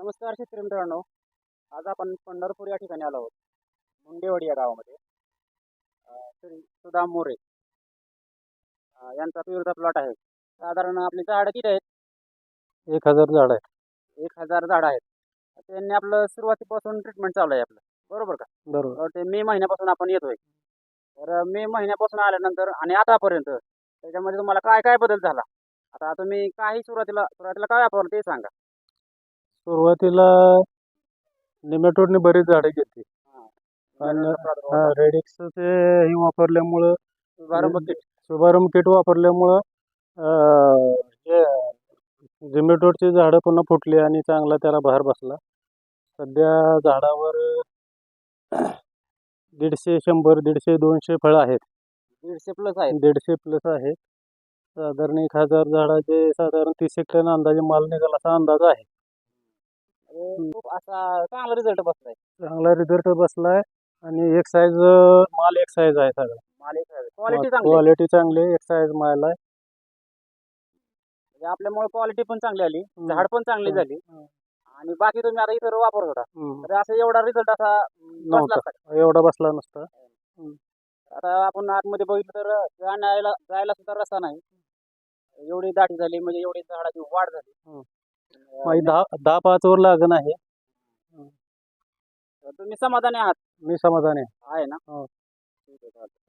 नमस्कार शेतकरी मित्रांनो. आज आपण पंढरपूर या ठिकाणी आलो आहोत. मुंडेवाडी या गावामध्ये श्री सुदाम मोरे यांचा पेरूचा प्लॉट आहे. साधारण आपली झाडं किती आहेत? 1000 झाड आहे. 1000 झाडं आहेत. त्यांनी आपलं सुरुवातीपासून ट्रीटमेंट चालू आहे आपलं, बरोबर का? बरोबर. ते मे महिन्यापासून आपण येतोय. तर मे महिन्यापासून आल्यानंतर आणि आतापर्यंत त्याच्यामध्ये तुम्हाला काय काय बदल झाला? आता तुम्ही काही सुरुवातीला काय वापरलं ते सांगा. सुरुवातीला निमेटोडने बरीच झाडे घेतली आणि रेडिक्स ते हे वापरल्यामुळं शुभारंभ किट. शुभारंभ किट वापरल्यामुळं जे निमेटोडची झाडं पुन्हा फुटली आणि चांगला त्याला बहार बसला. सध्या झाडावर 150, 100, 150, 200 फळं आहेत. 150 प्लस आहे. 150 प्लस आहेत. साधारण 1000 झाडाचे साधारण 30 टन अंदाजे माल निघाला असा अंदाज आहे. खूप असा चांगला रिझल्ट बसलाय. चांगला रिझल्ट बसलाय आणि एक साईज माल एक साईज आहे सगळा. क्वालिटी चांगली आहे. क्वालिटी चांगली आहे, एक साईज माल आहे. म्हणजे आपल्यामुळे क्वालिटी पण चांगली आली, झाड पण चांगली झाली. आणि बाकी तुम्ही आता इतर वापरत होता, तर असं एवढा रिझल्ट असा बसला नव्हता, का? एवढा बसला नसता. आता आपण आतमध्ये बघितलं तर जायला सुद्धा रस्ता नाही. एवढी दाटी झाली, म्हणजे एवढी झाडाची वाढ झाली. 10-5 वर लागण आहे. तर तुम्ही समाधानी आहात? मी समाधानी आहे. आहे ना? हो. ठीक आहे, चालतंय.